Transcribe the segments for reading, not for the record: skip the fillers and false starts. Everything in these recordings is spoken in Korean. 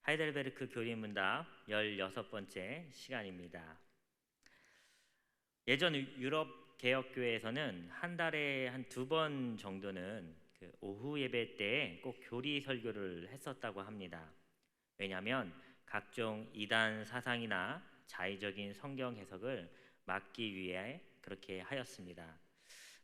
하이델베르크 교리문답 16번째 시간입니다. 예전 유럽 개혁교회에서는 한 달에 한 2번 정도는 오후 예배 때 꼭 교리 설교를 했었다고 합니다. 왜냐하면 각종 이단 사상이나 자의적인 성경 해석을 막기 위해 그렇게 하였습니다.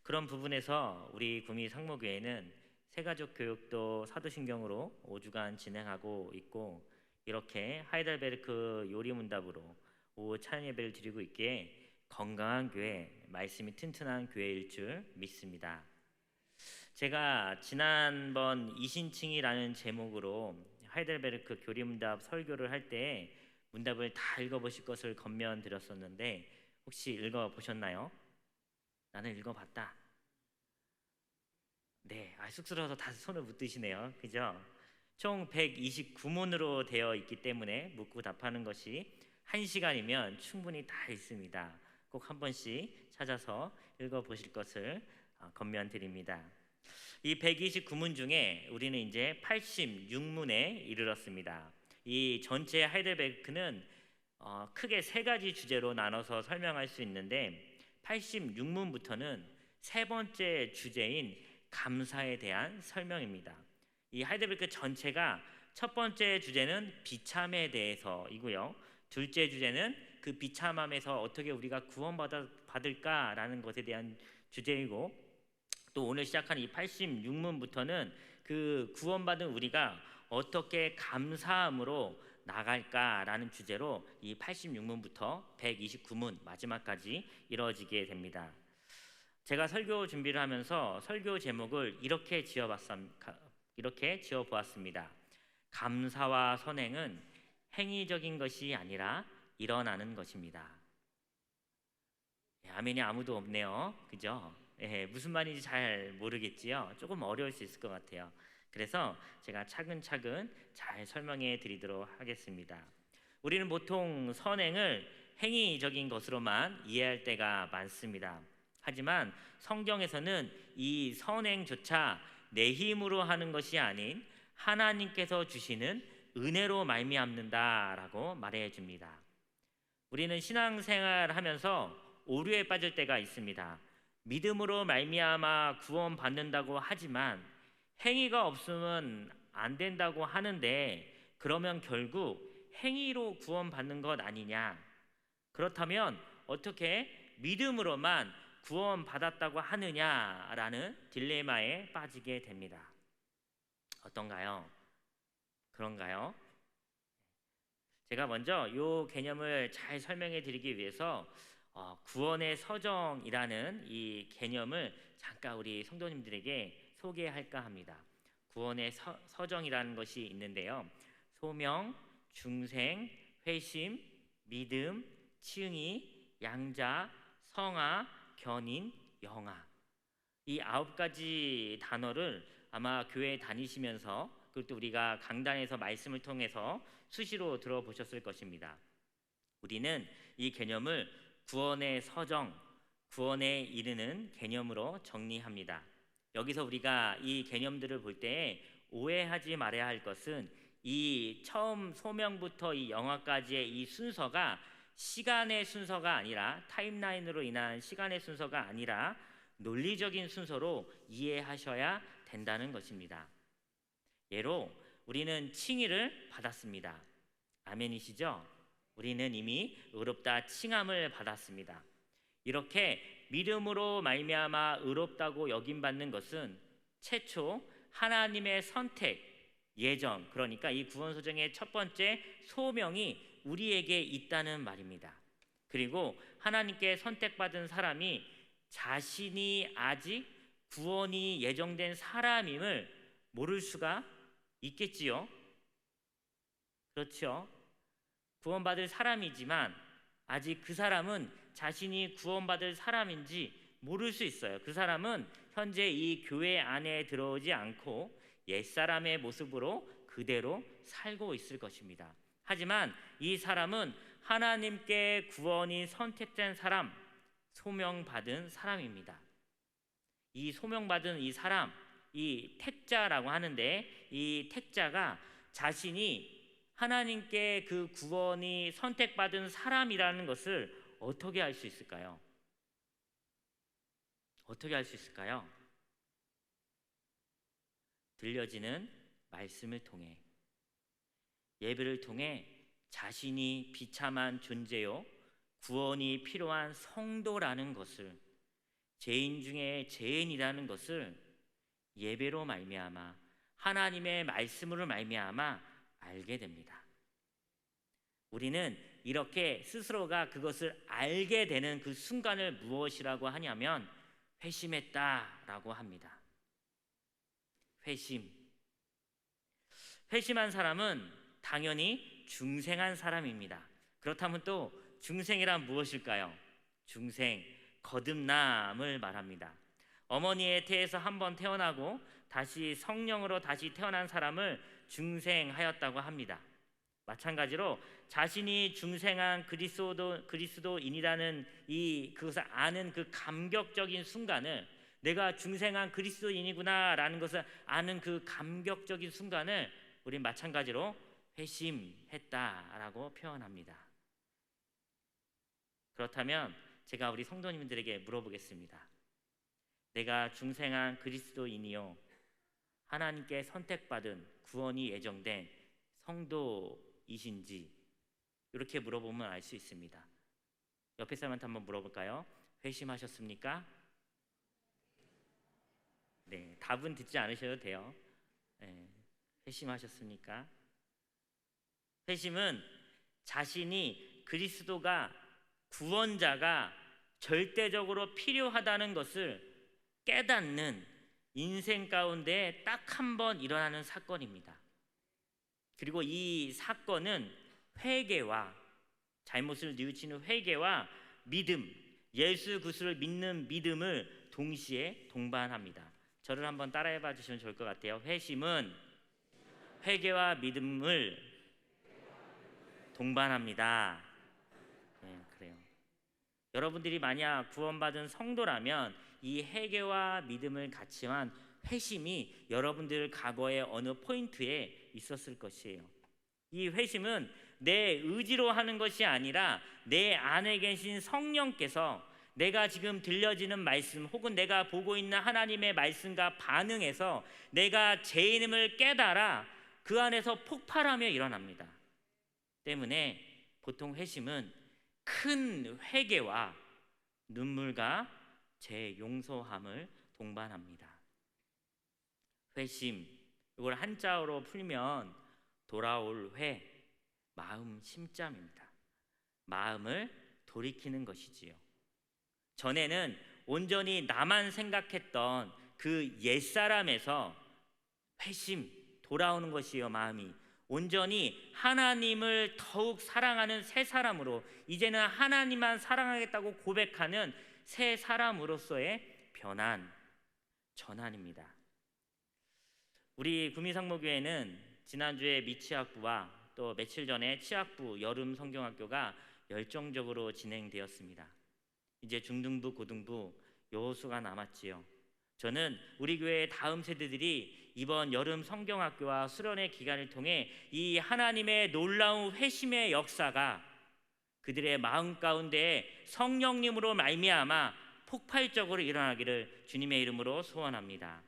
그런 부분에서 우리 구미 상무교회는 새가족 교육도 사도신경으로 5주간 진행하고 있고, 이렇게 하이델베르크 요리문답으로 오후 찬양 예배를 드리고 있기에 건강한 교회, 말씀이 튼튼한 교회일 줄 믿습니다. 제가 지난번 이신칭이라는 제목으로 하이델베르크 교리문답 설교를 할 때 문답을 다 읽어보실 것을 권면드렸었는데, 혹시 읽어보셨나요? 나는 읽어봤다. 네, 쑥스러워서 다시 손을 못 드시네요. 그죠? 총 129문으로 되어 있기 때문에 묻고 답하는 것이 1시간이면 충분히 다 있습니다. 꼭 한 번씩 찾아서 읽어보실 것을 권면드립니다. 이 129문 중에 우리는 이제 86문에 이르렀습니다. 이 전체 하이델베르크는 크게 3가지 주제로 나눠서 설명할 수 있는데, 86문부터는 3번째 주제인 감사에 대한 설명입니다. 이 하이델베르크 전체가 첫 번째 주제는 비참에 대해서이고요. 둘째 주제는 그 비참함에서 어떻게 우리가 구원받을까라는 것에 대한 주제이고, 또 오늘 시작한 이 86문부터는 그 구원받은 우리가 어떻게 감사함으로 나갈까라는 주제로 이 86문부터 129문 마지막까지 이루어지게 됩니다. 제가 설교 준비를 하면서 설교 제목을 이렇게 지어보았습니다. 감사와 선행은 행위적인 것이 아니라 일어나는 것입니다. 아멘이 아무도 없네요. 그죠? 무슨 말인지 잘 모르겠지요. 조금 어려울 수 있을 것 같아요. 그래서 제가 차근차근 잘 설명해 드리도록 하겠습니다. 우리는 보통 선행을 행위적인 것으로만 이해할 때가 많습니다. 하지만 성경에서는 이 선행조차 내 힘으로 하는 것이 아닌 하나님께서 주시는 은혜로 말미암는다라고 말해 줍니다. 우리는 신앙생활 하면서 오류에 빠질 때가 있습니다. 믿음으로 말미암아 구원받는다고 하지만 행위가 없으면 안 된다고 하는데, 그러면 결국 행위로 구원받는 것 아니냐? 그렇다면 어떻게 믿음으로만 구원받았다고 하느냐라는 딜레마에 빠지게 됩니다. 어떤가요? 그런가요? 제가 먼저 이 개념을 잘 설명해 드리기 위해서 구원의 서정이라는 이 개념을 잠깐 우리 성도님들에게 소개할까 합니다. 구원의 서정이라는 것이 있는데요. 소명, 중생, 회심, 믿음, 칭의, 양자, 성화, 견인, 영화, 이 9가지 단어를 아마 교회 다니시면서, 그리고 우리가 강단에서 말씀을 통해서 수시로 들어보셨을 것입니다. 우리는 이 개념을 구원의 서정, 구원에 이르는 개념으로 정리합니다. 여기서 우리가 이 개념들을 볼 때 오해하지 말아야 할 것은, 이 처음 소명부터 이 영화까지의 이 순서가 시간의 순서가 아니라, 타임라인으로 인한 시간의 순서가 아니라 논리적인 순서로 이해하셔야 된다는 것입니다. 예로 우리는 칭의를 받았습니다. 아멘이시죠? 우리는 이미 의롭다 칭함을 받았습니다. 이렇게 믿음으로 말미암아 의롭다고 여김받는 것은 최초 하나님의 선택, 예정, 그러니까 이 구원소정의 첫 번째 소명이 우리에게 있다는 말입니다. 그리고 하나님께 선택받은 사람이 자신이 아직 구원이 예정된 사람임을 모를 수가 있겠지요. 그렇죠? 구원받을 사람이지만 아직 그 사람은 자신이 구원받을 사람인지 모를 수 있어요. 그 사람은 현재 이 교회 안에 들어오지 않고 옛사람의 모습으로 그대로 살고 있을 것입니다. 하지만 이 사람은 하나님께 구원이 선택된 사람, 소명받은 사람입니다. 이 소명받은 이 사람, 이 택자라고 하는데, 이 택자가 자신이 하나님께 그 구원이 선택받은 사람이라는 것을 어떻게 알 수 있을까요? 어떻게 알 수 있을까요? 들려지는 말씀을 통해, 예배를 통해 자신이 비참한 존재요, 구원이 필요한 성도라는 것을, 죄인 중에 죄인이라는 것을 예배로 말미암아, 하나님의 말씀으로 말미암아 알게 됩니다. 우리는 이렇게 스스로가 그것을 알게 되는 그 순간을 무엇이라고 하냐면 회심했다라고 합니다. 회심한 사람은 당연히 중생한 사람입니다. 그렇다면 또 중생이란 무엇일까요? 중생, 거듭남을 말합니다. 어머니의 태에서 한번 태어나고 다시 성령으로 다시 태어난 사람을 중생하였다고 합니다. 마찬가지로 자신이 중생한 그리스도인이라는 그것을 아는 그 감격적인 순간을, 내가 중생한 그리스도인이구나라는 것을 아는 그 감격적인 순간을 우리 마찬가지로 회심했다라고 표현합니다. 그렇다면 제가 우리 성도님들에게 물어보겠습니다. 내가 중생한 그리스도인이요, 하나님께 선택받은 구원이 예정된 성도이신지 이렇게 물어보면 알 수 있습니다. 옆에 사람한테 한번 물어볼까요? 회심하셨습니까? 네, 답은 듣지 않으셔도 돼요. 네, 회심하셨습니까? 회심은 자신이 그리스도가 구원자가 절대적으로 필요하다는 것을 깨닫는 인생 가운데 딱 한 번 일어나는 사건입니다. 그리고 이 사건은 회개와, 잘못을 뉘우치는 회개와 믿음, 예수 그리스도를 믿는 믿음을 동시에 동반합니다. 저를 한번 따라해 봐 주시면 좋을 것 같아요. 회심은 회개와 믿음을 동반합니다. 네, 그래요. 여러분들이 만약 구원받은 성도라면 이 회개와 믿음을 같이한 회심이 여러분들 과거의 어느 포인트에 있었을 것이에요. 이 회심은 내 의지로 하는 것이 아니라 내 안에 계신 성령께서 내가 지금 들려지는 말씀 혹은 내가 보고 있는 하나님의 말씀과 반응해서 내가 죄인임을 깨달아 그 안에서 폭발하며 일어납니다. 때문에 보통 회심은 큰 회개와 눈물과 죄 용서함을 동반합니다. 회심, 이걸 한자어로 풀면 돌아올 회, 마음 심자입니다. 마음을 돌이키는 것이지요. 전에는 온전히 나만 생각했던 그 옛사람에서 회심, 돌아오는 것이요, 마음이 온전히 하나님을 더욱 사랑하는 새 사람으로, 이제는 하나님만 사랑하겠다고 고백하는 새 사람으로서의 변한 전환입니다. 우리 구미상모교회는 지난주에 미취학부와 또 며칠 전에 치학부 여름 성경학교가 열정적으로 진행되었습니다. 이제 중등부, 고등부 여호수가 남았지요. 저는 우리 교회의 다음 세대들이 이번 여름 성경학교와 수련회 기간을 통해 이 하나님의 놀라운 회심의 역사가 그들의 마음 가운데 성령님으로 말미암아 폭발적으로 일어나기를 주님의 이름으로 소원합니다.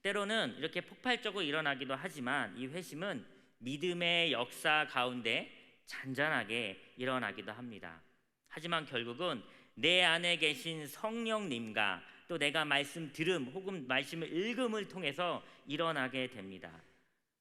때로는 이렇게 폭발적으로 일어나기도 하지만 이 회심은 믿음의 역사 가운데 잔잔하게 일어나기도 합니다. 하지만 결국은 내 안에 계신 성령님과 또 내가 말씀 들음 혹은 말씀을 읽음을 통해서 일어나게 됩니다.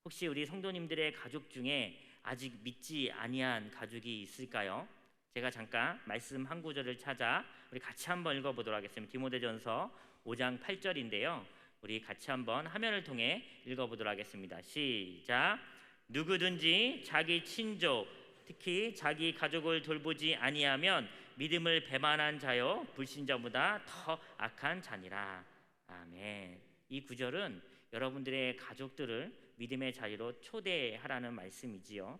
혹시 우리 성도님들의 가족 중에 아직 믿지 아니한 가족이 있을까요? 제가 잠깐 말씀 한 구절을 찾아 우리 같이 한번 읽어보도록 하겠습니다. 디모데전서 5장 8절인데요. 우리 같이 한번 화면을 통해 읽어보도록 하겠습니다. 시작. 누구든지 자기 친족, 특히 자기 가족을 돌보지 아니하면 믿음을 배반한 자요 불신자보다 더 악한 자니라. 아멘. 이 구절은 여러분들의 가족들을 믿음의 자리로 초대하라는 말씀이지요.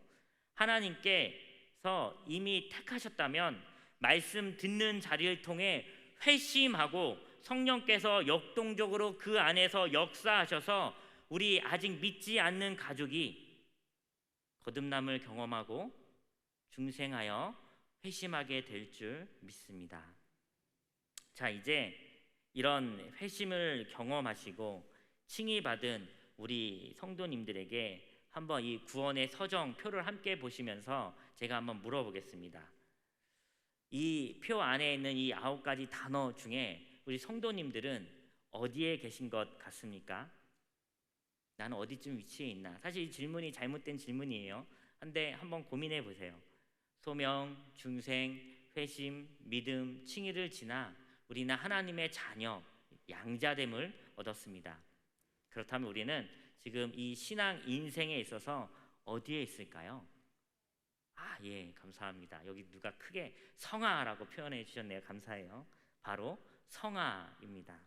하나님께서 이미 택하셨다면 말씀 듣는 자리를 통해 회심하고 성령께서 역동적으로 그 안에서 역사하셔서 우리 아직 믿지 않는 가족이 거듭남을 경험하고 중생하여 회심하게 될 줄 믿습니다. 자, 이제 이런 회심을 경험하시고 칭의받은 우리 성도님들에게 한번 이 구원의 서정표를 함께 보시면서 제가 한번 물어보겠습니다. 이 표 안에 있는 이 9가지 단어 중에 우리 성도님들은 어디에 계신 것 같습니까? 나는 어디쯤 위치해 있나? 사실 이 질문이 잘못된 질문이에요. 근데 한번 고민해 보세요. 소명, 중생, 회심, 믿음, 칭의를 지나 우리는 하나님의 자녀, 양자됨을 얻었습니다. 그렇다면 우리는 지금 이 신앙 인생에 있어서 어디에 있을까요? 예, 감사합니다. 여기 누가 크게 성화라고 표현해 주셨네요. 감사해요. 바로 성화입니다.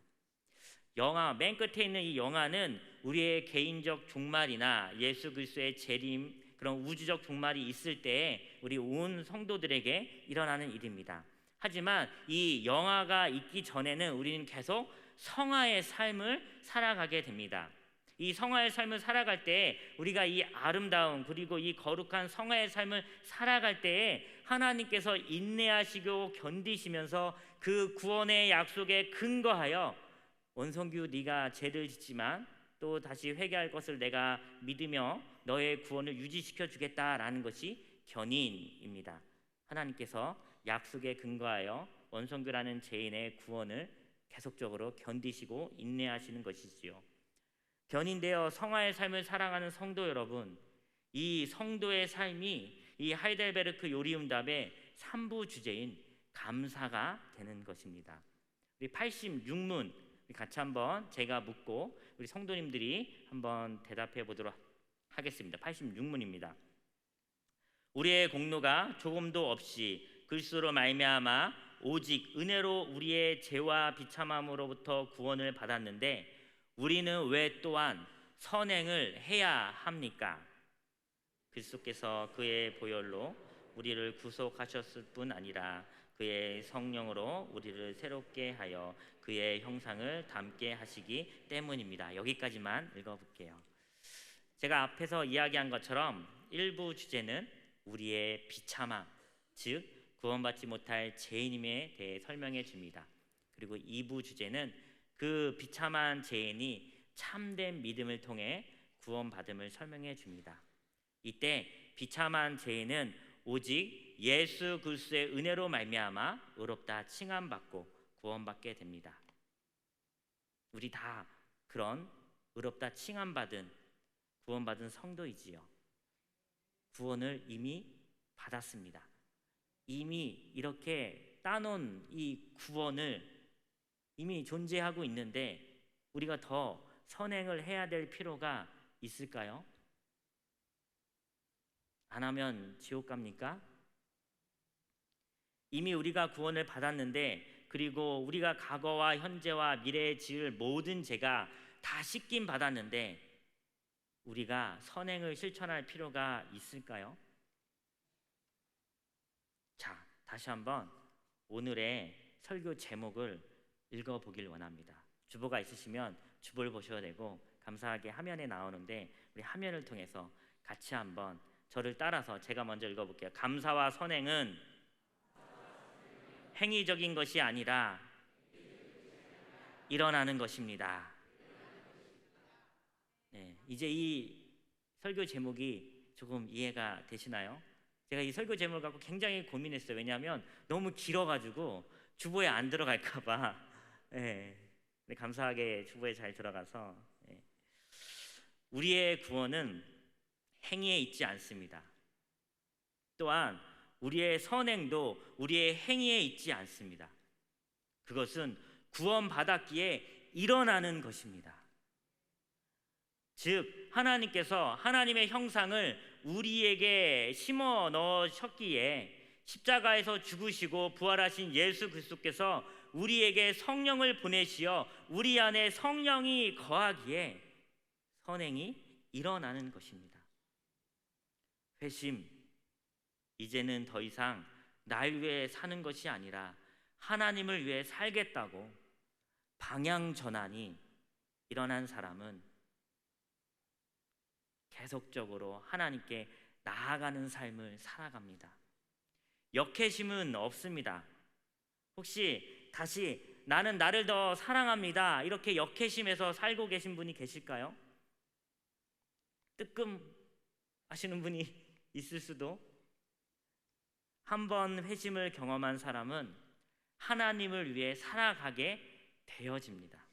영화, 맨 끝에 있는 이 영화는 우리의 개인적 종말이나 예수 그리스도의 재림, 그런 우주적 종말이 있을 때 우리 온 성도들에게 일어나는 일입니다. 하지만 이 영화가 있기 전에는 우리는 계속 성화의 삶을 살아가게 됩니다. 이 성화의 삶을 살아갈 때 우리가 이 아름다운 그리고 이 거룩한 성화의 삶을 살아갈 때에 하나님께서 인내하시고 견디시면서 그 구원의 약속에 근거하여 원성규 네가 죄를 짓지만 또 다시 회개할 것을 내가 믿으며 너의 구원을 유지시켜 주겠다라는 것이 견인입니다. 하나님께서 약속에 근거하여 원성규라는 죄인의 구원을 계속적으로 견디시고 인내하시는 것이지요. 견인되어 성화의 삶을 살아가는 성도 여러분, 이 성도의 삶이 이 하이델베르크 요리응답의 3부 주제인 감사가 되는 것입니다. 우리 86문 같이 한번 제가 묻고 우리 성도님들이 한번 대답해 보도록 하겠습니다. 86문입니다. 우리의 공로가 조금도 없이 그리스도로 말미암아 오직 은혜로 우리의 죄와 비참함으로부터 구원을 받았는데 우리는 왜 또한 선행을 해야 합니까? 그리스도께서 그의 보혈로 우리를 구속하셨을 뿐 아니라 그의 성령으로 우리를 새롭게 하여 그의 형상을 닮게 하시기 때문입니다. 여기까지만 읽어볼게요. 제가 앞에서 이야기한 것처럼 1부 주제는 우리의 비참함, 즉 구원받지 못할 죄인임에 대해 설명해 줍니다. 그리고 2부 주제는 그 비참한 죄인이 참된 믿음을 통해 구원받음을 설명해 줍니다. 이때 비참한 죄인은 오직 예수 그리스도의 은혜로 말미암아 의롭다 칭함받고 구원받게 됩니다. 우리 다 그런 의롭다 칭함받은 구원받은 성도이지요. 구원을 이미 받았습니다. 이미 이렇게 따놓은 이 구원을 이미 존재하고 있는데 우리가 더 선행을 해야 될 필요가 있을까요? 안 하면 지옥 갑니까? 이미 우리가 구원을 받았는데 그리고 우리가 과거와 현재와 미래에 지을 모든 죄가 다 씻김 받았는데 우리가 선행을 실천할 필요가 있을까요? 자, 다시 한번 오늘의 설교 제목을 읽어보길 원합니다. 주보가 있으시면 주보를 보셔야 되고 감사하게 화면에 나오는데 우리 화면을 통해서 같이 한번 저를 따라서 제가 먼저 읽어볼게요. 감사와 선행은 행위적인 것이 아니라 일어나는 것입니다. 네, 이제 이 설교 제목이 조금 이해가 되시나요? 제가 이 설교 제목을 갖고 굉장히 고민했어요. 왜냐하면 너무 길어가지고 주보에 안 들어갈까 봐. 네, 근데 감사하게 주보에 잘 들어가서 우리의 구원은 행위에 있지 않습니다. 또한 우리의 선행도 우리의 행위에 있지 않습니다. 그것은 구원받았기에 일어나는 것입니다. 즉 하나님께서 하나님의 형상을 우리에게 심어 넣으셨기에 십자가에서 죽으시고 부활하신 예수 그리스도께서 우리에게 성령을 보내시어 우리 안에 성령이 거하기에 선행이 일어나는 것입니다. 회심, 이제는 더 이상 날 위해 사는 것이 아니라 하나님을 위해 살겠다고 방향 전환이 일어난 사람은 계속적으로 하나님께 나아가는 삶을 살아갑니다. 역해심은 없습니다. 혹시 다시 나는 나를 더 사랑합니다, 이렇게 역해심에서 살고 계신 분이 계실까요? 뜨끔 하시는 분이 있을 수도. 한 번 회심을 경험한 사람은 하나님을 위해 살아가게 되어집니다.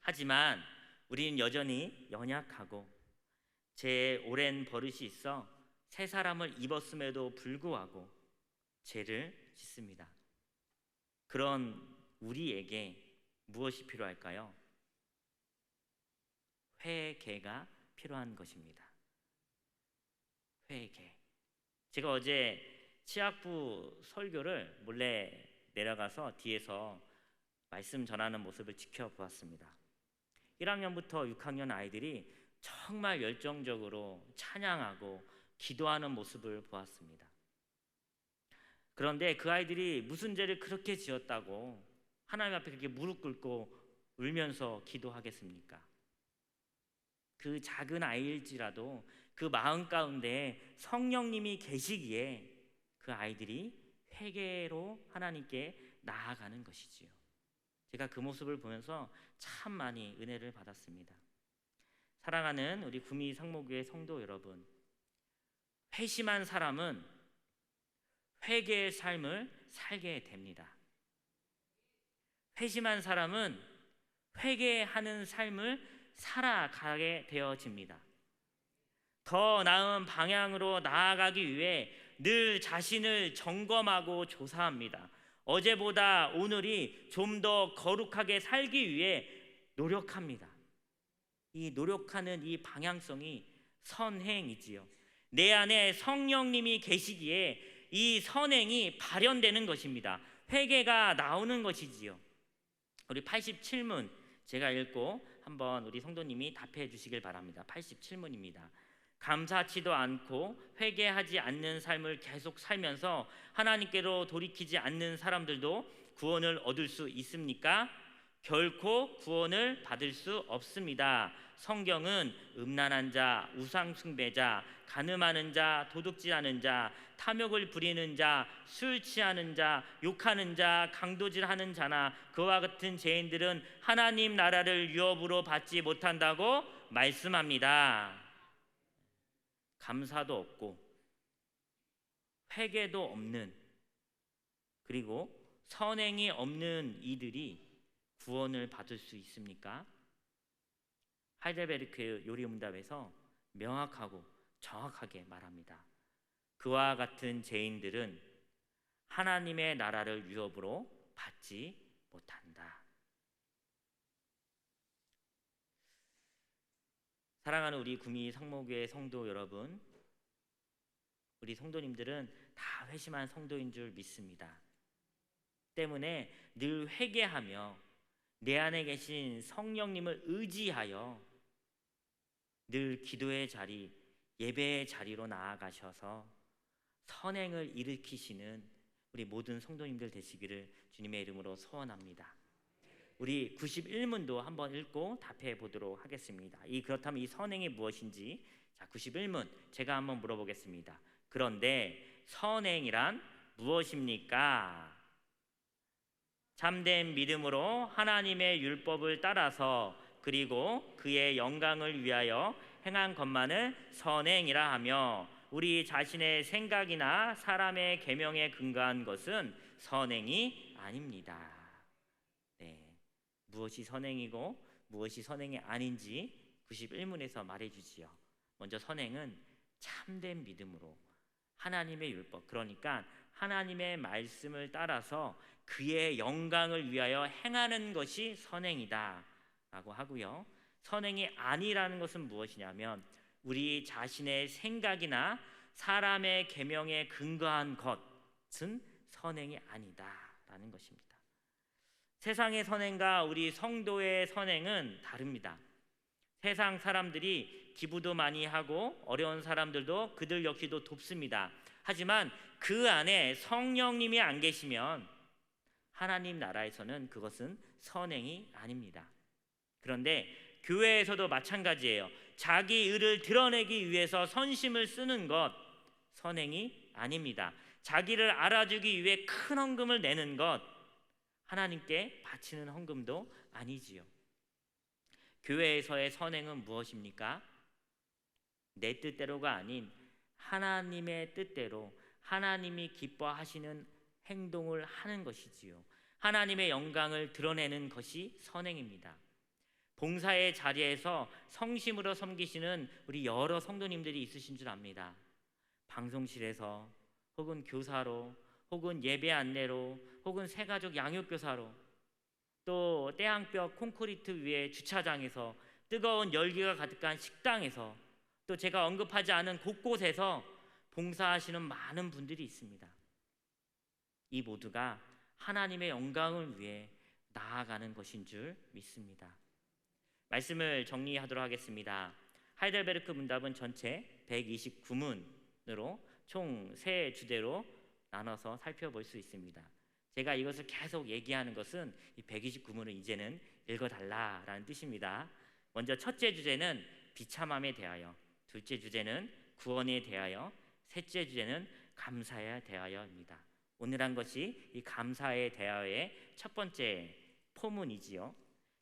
하지만 우리는 여전히 연약하고 죄의 오랜 버릇이 있어 새 사람을 입었음에도 불구하고 죄를 짓습니다. 그런 우리에게 무엇이 필요할까요? 회개가 필요한 것입니다. 회개. 제가 어제 치학부 설교를 몰래 내려가서 뒤에서 말씀 전하는 모습을 지켜보았습니다. 1학년부터 6학년 아이들이 정말 열정적으로 찬양하고 기도하는 모습을 보았습니다. 그런데 그 아이들이 무슨 죄를 그렇게 지었다고 하나님 앞에 그렇게 무릎 꿇고 울면서 기도하겠습니까? 그 작은 아이일지라도 그 마음 가운데 성령님이 계시기에 그 아이들이 회개로 하나님께 나아가는 것이지요. 제가 그 모습을 보면서 참 많이 은혜를 받았습니다. 사랑하는 우리 구미 상목교회 성도 여러분, 회심한 사람은 회개의 삶을 살게 됩니다. 회심한 사람은 회개하는 삶을 살아가게 되어집니다. 더 나은 방향으로 나아가기 위해 늘 자신을 점검하고 조사합니다. 어제보다 오늘이 좀 더 거룩하게 살기 위해 노력합니다. 이 노력하는 이 방향성이 선행이지요. 내 안에 성령님이 계시기에 이 선행이 발현되는 것입니다. 회개가 나오는 것이지요. 우리 87문 제가 읽고 한번 우리 성도님이 답해 주시길 바랍니다. 87문입니다. 감사치도 않고 회개하지 않는 삶을 계속 살면서 하나님께로 돌이키지 않는 사람들도 구원을 얻을 수 있습니까? 결코 구원을 받을 수 없습니다. 성경은 음란한 자, 우상 숭배자, 간음하는 자, 도둑질하는 자, 탐욕을 부리는 자, 술 취하는 자, 욕하는 자, 강도질하는 자나 그와 같은 죄인들은 하나님 나라를 유업으로 받지 못한다고 말씀합니다. 감사도 없고 회개도 없는, 그리고 선행이 없는 이들이 구원을 받을 수 있습니까? 하이델베르크 요리응답에서 명확하고 정확하게 말합니다. 그와 같은 죄인들은 하나님의 나라를 유업으로 받지 못한다. 사랑하는 우리 구미 상목교회 성도 여러분, 우리 성도님들은 다 회심한 성도인 줄 믿습니다. 때문에 늘 회개하며 내 안에 계신 성령님을 의지하여 늘 기도의 자리, 예배의 자리로 나아가셔서 선행을 일으키시는 우리 모든 성도님들 되시기를 주님의 이름으로 소원합니다. 우리 91문도 한번 읽고 답해 보도록 하겠습니다. 그렇다면 이 선행이 무엇인지, 자 91문 제가 한번 물어보겠습니다. 그런데 선행이란 무엇입니까? 참된 믿음으로 하나님의 율법을 따라서 그리고 그의 영광을 위하여 행한 것만을 선행이라 하며, 우리 자신의 생각이나 사람의 계명에 근거한 것은 선행이 아닙니다. 네, 무엇이 선행이고 무엇이 선행이 아닌지 91문에서 말해주지요. 먼저 선행은 참된 믿음으로 하나님의 율법, 그러니까 하나님의 말씀을 따라서 그의 영광을 위하여 행하는 것이 선행이다 라고 하고요. 선행이 아니라는 것은 무엇이냐면 우리 자신의 생각이나 사람의 계명에 근거한 것은 선행이 아니다라는 것입니다. 세상의 선행과 우리 성도의 선행은 다릅니다. 세상 사람들이 기부도 많이 하고 어려운 사람들도 그들 역시도 돕습니다. 하지만 그 안에 성령님이 안 계시면 하나님 나라에서는 그것은 선행이 아닙니다. 그런데 교회에서도 마찬가지예요. 자기 의를 드러내기 위해서 선심을 쓰는 것 선행이 아닙니다. 자기를 알아주기 위해 큰 헌금을 내는 것 하나님께 바치는 헌금도 아니지요. 교회에서의 선행은 무엇입니까? 내 뜻대로가 아닌 하나님의 뜻대로 하나님이 기뻐하시는 행동을 하는 것이지요. 하나님의 영광을 드러내는 것이 선행입니다. 봉사의 자리에서 성심으로 섬기시는 우리 여러 성도님들이 있으신 줄 압니다. 방송실에서 혹은 교사로 혹은 예배 안내로 혹은 새가족 양육교사로 또 태양벽 콘크리트 위에 주차장에서 뜨거운 열기가 가득한 식당에서 또 제가 언급하지 않은 곳곳에서 봉사하시는 많은 분들이 있습니다. 이 모두가 하나님의 영광을 위해 나아가는 것인 줄 믿습니다. 말씀을 정리하도록 하겠습니다. 하이델베르크 문답은 전체 129문으로 총 3주제로 나눠서 살펴볼 수 있습니다. 제가 이것을 계속 얘기하는 것은 이 129문을 이제는 읽어달라라는 뜻입니다. 먼저 첫째 주제는 비참함에 대하여, 둘째 주제는 구원에 대하여, 셋째 주제는 감사에 대하여입니다. 오늘 한 것이 이 감사에 대하여의 첫 번째 포문이지요.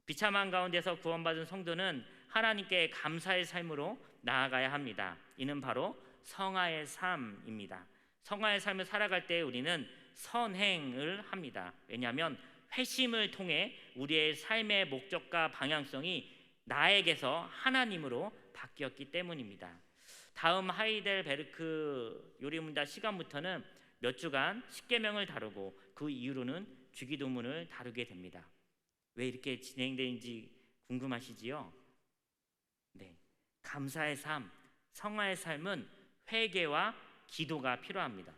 비참한 가운데서 구원받은 성도는 하나님께 감사의 삶으로 나아가야 합니다. 이는 바로 성화의 삶입니다. 성화의 삶을 살아갈 때 우리는 선행을 합니다. 왜냐하면 회심을 통해 우리의 삶의 목적과 방향성이 나에게서 하나님으로 바뀌었기 때문입니다. 다음 하이델베르크 요리문답 시간부터는 몇 주간 십계명을 다루고 그 이후로는 주기도문을 다루게 됩니다. 왜 이렇게 진행되는지 궁금하시지요? 네, 감사의 삶, 성화의 삶은 회개와 기도가 필요합니다.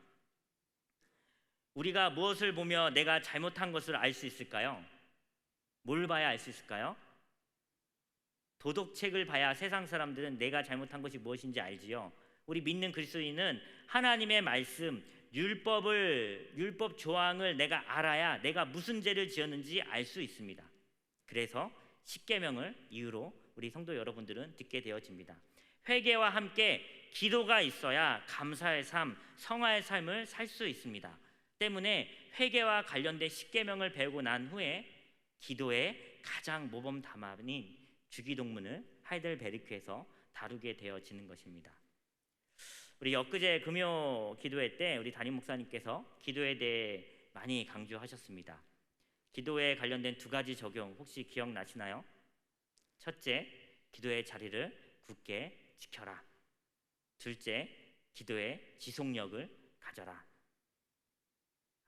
우리가 무엇을 보며 내가 잘못한 것을 알 수 있을까요? 뭘 봐야 알 수 있을까요? 도덕책을 봐야 세상 사람들은 내가 잘못한 것이 무엇인지 알지요. 우리 믿는 그리스도인은 하나님의 말씀, 율법 조항을 내가 알아야 내가 무슨 죄를 지었는지 알 수 있습니다. 그래서 십계명을 이유로 우리 성도 여러분들은 듣게 되어집니다. 회개와 함께 기도가 있어야 감사의 삶, 성화의 삶을 살 수 있습니다. 때문에 회개와 관련된 십계명을 배우고 난 후에 기도의 가장 모범 답안인 주기도문을 하이델베르크에서 다루게 되어지는 것입니다. 우리 엊그제 금요 기도회 때 우리 담임 목사님께서 기도에 대해 많이 강조하셨습니다. 기도에 관련된 2가지 적용 혹시 기억나시나요? 첫째, 기도의 자리를 굳게 지켜라. 둘째, 기도의 지속력을 가져라.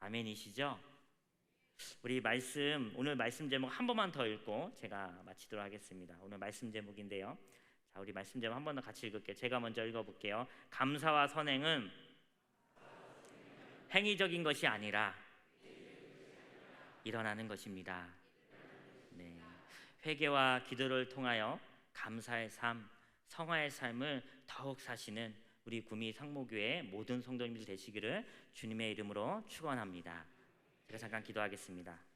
아멘이시죠? 우리 오늘 말씀 제목 한 번만 더 읽고 제가 마치도록 하겠습니다. 오늘 말씀 제목인데요. 자, 우리 말씀 제목 한 번 더 같이 읽을게요. 제가 먼저 읽어볼게요. 감사와 선행은 행위적인 것이 아니라 일어나는 것입니다. 네, 회개와 기도를 통하여 감사의 삶, 성화의 삶을 더욱 사시는 우리 구미 상모교회 모든 성도님들 되시기를 주님의 이름으로 축원합니다. 제가 잠깐 기도하겠습니다.